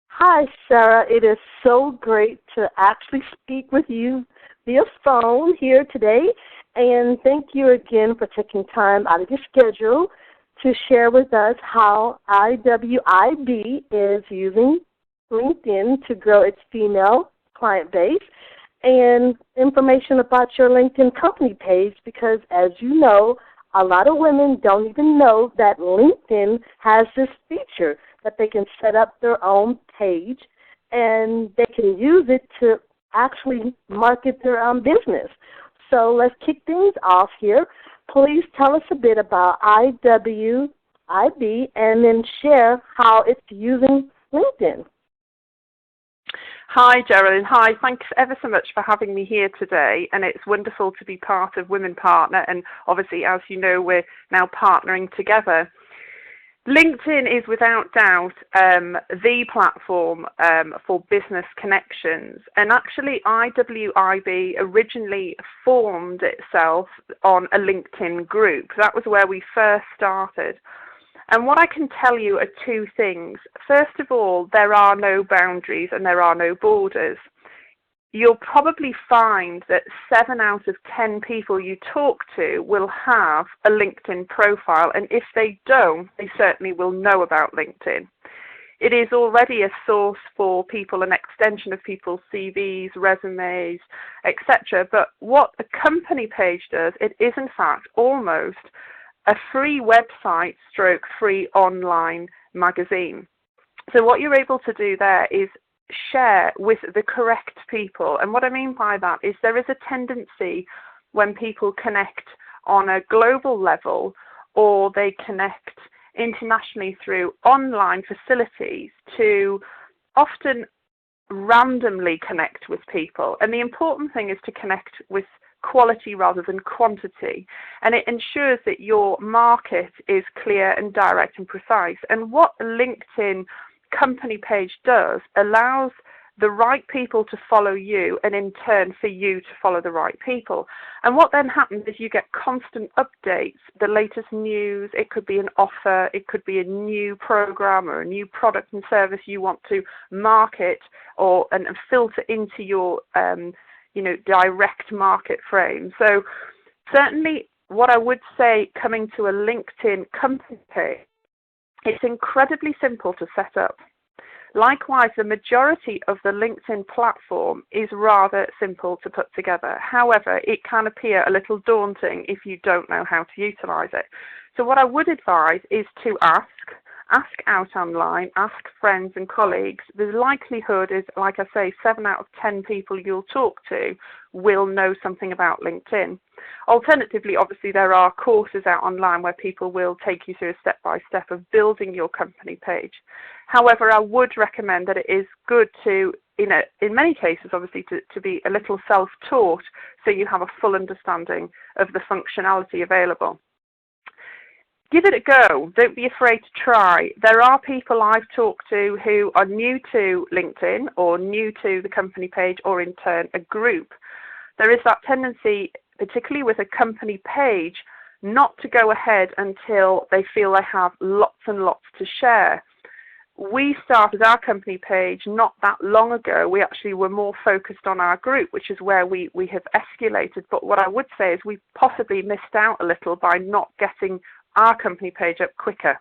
Hi, Sarah. It is so great to actually speak with you via phone here today. And thank you again for taking time out of your schedule to share with us how IWIB is using LinkedIn to grow its female client base and information about your LinkedIn company page because, as you know, a lot of women don't even know that LinkedIn has this feature that they can set up their own page and they can use it to actually market their own business. So let's kick things off here. Please tell us a bit about IWIB and then share how it's using LinkedIn. Hi, Geraldine. Hi. Thanks ever so much for having me here today. And it's wonderful to be part of Women Partner. And obviously, as you know, we're now partnering together. LinkedIn is without doubt the platform for business connections. And actually, IWIB originally formed itself on a LinkedIn group. That was where we first started. And what I can tell you are two things. First of all, there are no boundaries and there are no borders. You'll probably find that 7 out of 10 people you talk to will have a LinkedIn profile, and if they don't, they certainly will know about LinkedIn. It is already a source for people, an extension of people's CVs, resumes, etc. But what a company page does, it is in fact almost a free website stroke free online magazine. So what you're able to do there is share with the correct people. And what I mean by that is there is a tendency when people connect on a global level or they connect internationally through online facilities to often randomly connect with people. And the important thing is to connect with quality rather than quantity, and it ensures that your market is clear and direct and precise. And what a LinkedIn company page does allows the right people to follow you and in turn for you to follow the right people. And what then happens is you get constant updates, the latest news. It could be an offer, it could be a new program or a new product and service you want to market or and filter into your direct market frame. So certainly what I would say coming to a LinkedIn company page, it's incredibly simple to set up. Likewise, the majority of the LinkedIn platform is rather simple to put together. However, it can appear a little daunting if you don't know how to utilize it. So what I would advise is to ask out online, ask friends and colleagues. The likelihood is, like I say, 7 out of 10 people you'll talk to will know something about LinkedIn. Alternatively, obviously, there are courses out online where people will take you through a step-by-step of building your company page. However, I would recommend that it is good to, in many cases, obviously, to be a little self-taught so you have a full understanding of the functionality available. Give it a go. Don't be afraid to try. There are people I've talked to who are new to LinkedIn or new to the company page or in turn a group. There is that tendency, particularly with a company page, not to go ahead until they feel they have lots and lots to share. We started our company page not that long ago. We actually were more focused on our group, which is where we have escalated. But what I would say is we possibly missed out a little by not getting our company page up quicker.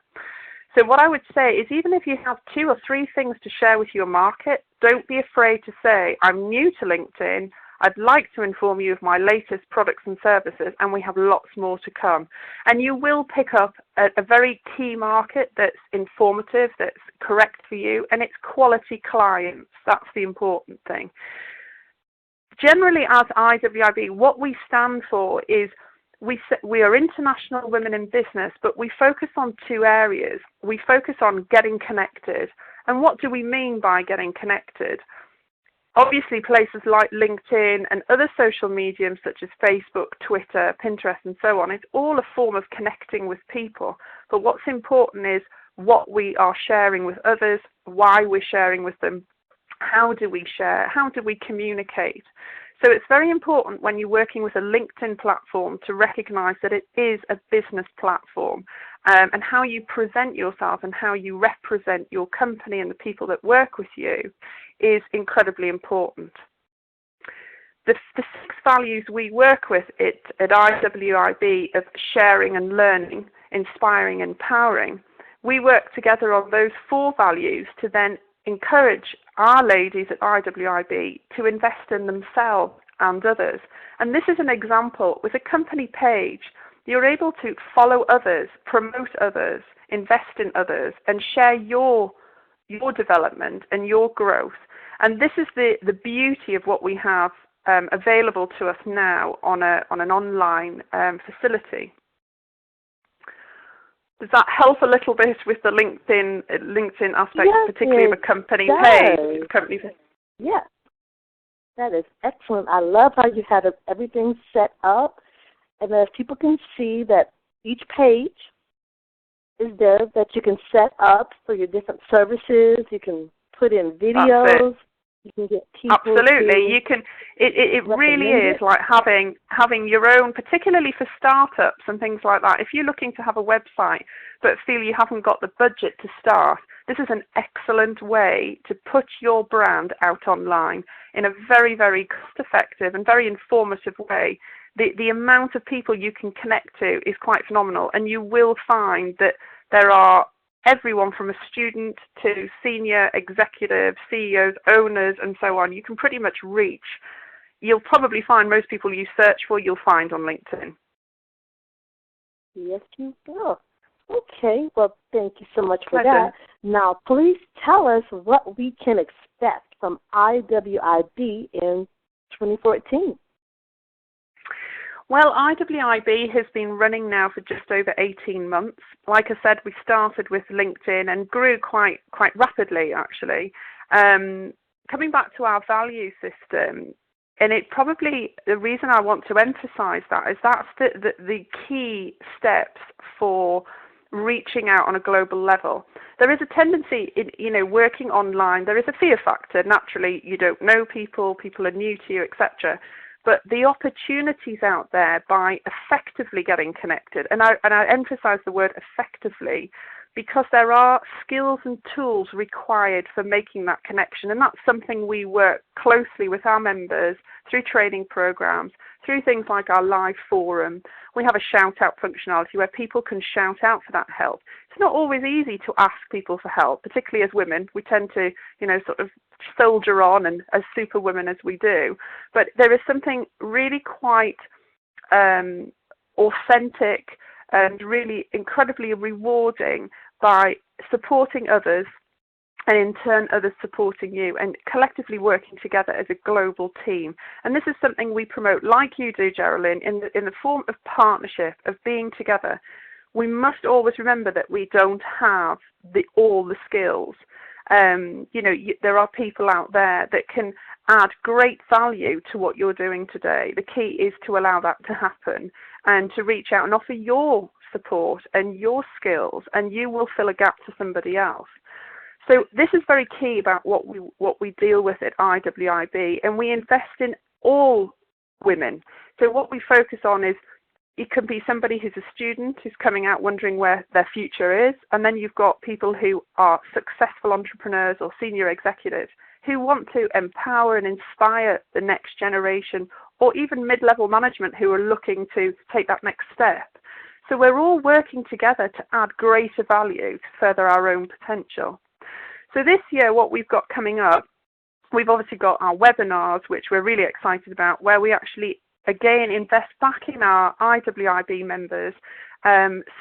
So what I would say is even if you have 2 or 3 things to share with your market, don't be afraid to say, I'm new to LinkedIn, I'd like to inform you of my latest products and services, and we have lots more to come. And you will pick up a very key market that's informative, that's correct for you, and it's quality clients. That's the important thing. Generally, as IWIB, what we stand for is we are international women in business, but we focus on 2 areas. We focus on getting connected. And what do we mean by getting connected? Obviously, places like LinkedIn and other social mediums such as Facebook, Twitter, Pinterest, and so on, it's all a form of connecting with people. But what's important is what we are sharing with others, why we're sharing with them, how do we share, how do we communicate. So it's very important when you're working with a LinkedIn platform to recognize that it is a business platform, and how you present yourself and how you represent your company and the people that work with you is incredibly important. The 6 values we work with at IWIB of sharing and learning, inspiring and empowering, we work together on those 4 values to then encourage our ladies at IWIB to invest in themselves and others. And this is an example. With a company page, you're able to follow others, promote others, invest in others, and share your development and your growth. And this is the beauty of what we have available to us now on an online facility. Does that help a little bit with the LinkedIn aspect, yes, particularly of a company page? Yes, that is excellent. I love how you had everything set up, and as people can see that each page is there that you can set up for your different services. You can put in videos. You can get people. Absolutely, you can. It really is like having your own, particularly for startups and things like that. If you're looking to have a website but feel you haven't got the budget to start, this is an excellent way to put your brand out online in a very, very cost-effective and very informative way. The amount of people you can connect to is quite phenomenal, and you will find that there are everyone from a student to senior executives, CEOs, owners, and so on. You can pretty much reach. You'll probably find most people you search for, you'll find on LinkedIn. Yes, you will. Okay, well, thank you so much for that. Now, please tell us what we can expect from IWIB in 2014. Well, IWIB has been running now for just over 18 months. Like I said, we started with LinkedIn and grew quite rapidly, actually. Coming back to our value system, and the reason I want to emphasize that is that's the key steps for reaching out on a global level. There is a tendency in, working online, there is a fear factor. Naturally, you don't know people are new to you, etc. But the opportunities out there by effectively getting connected, and I emphasize the word effectively, because there are skills and tools required for making that connection, and that's something we work closely with our members through training programs, through things like our live forum. We have a shout-out functionality where people can shout out for that help. It's not always easy to ask people for help, particularly as women. We tend to, sort of soldier on, and as superwomen as we do. But there is something really quite authentic and really incredibly rewarding by supporting others, and in turn others supporting you, and collectively working together as a global team. And this is something we promote, like you do, Geraldine, in the form of partnership, of being together. We must always remember that we don't have all the skills. There are people out there that can add great value to what you're doing today. The key is to allow that to happen and to reach out and offer your support and your skills, and you will fill a gap to somebody else. So this is very key about what we deal with at IWIB, and we invest in all women. So what we focus on is, it can be somebody who's a student who's coming out wondering where their future is, and then you've got people who are successful entrepreneurs or senior executives who want to empower and inspire the next generation, or even mid-level management who are looking to take that next step. So we're all working together to add greater value to further our own potential. So this year, what we've got coming up, we've obviously got our webinars, which we're really excited about, where we actually again invest back in our IWIB members.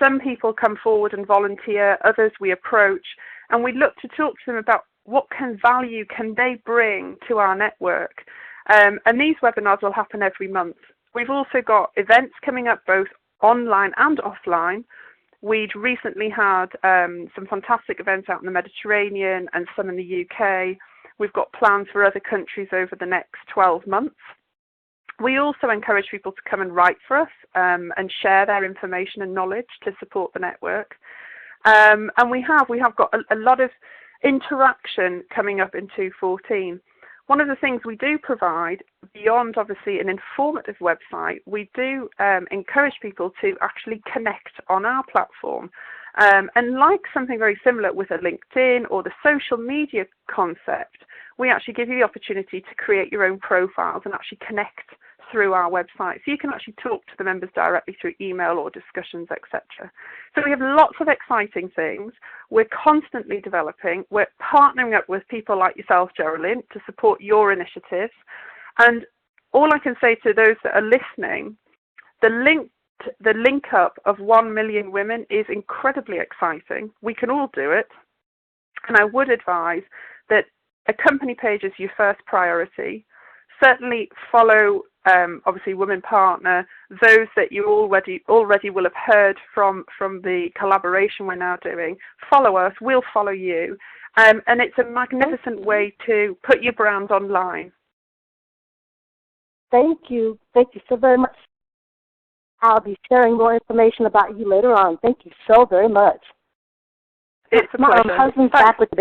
Some people come forward and volunteer, others we approach, and we look to talk to them about what value can they bring to our network. And these webinars will happen every month. We've also got events coming up both online and offline. We'd recently had some fantastic events out in the Mediterranean and some in the UK. We've got plans for other countries over the next 12 months. We also encourage people to come and write for us and share their information and knowledge to support the network. And we have got a lot of interaction coming up in 2014. one of the things we do provide, beyond obviously an informative website, we do encourage people to actually connect on our platform. And like something very similar with a LinkedIn or the social media concept, we actually give you the opportunity to create your own profiles and actually connect through our website. So you can actually talk to the members directly through email or discussions, etc. So we have lots of exciting things. We're constantly developing. We're partnering up with people like yourself, Geraldine, to support your initiatives. And all I can say to those that are listening, the link up of 1 million women is incredibly exciting. We can all do it. And I would advise that a company page is your first priority. Certainly follow, obviously, Women Partner, those that you already will have heard from the collaboration we're now doing. Follow us, we'll follow you. And it's a magnificent way to put your brand online. Thank you. Thank you so very much. I'll be sharing more information about you later on. Thank you so very much. It's a pleasure. My husband's back with the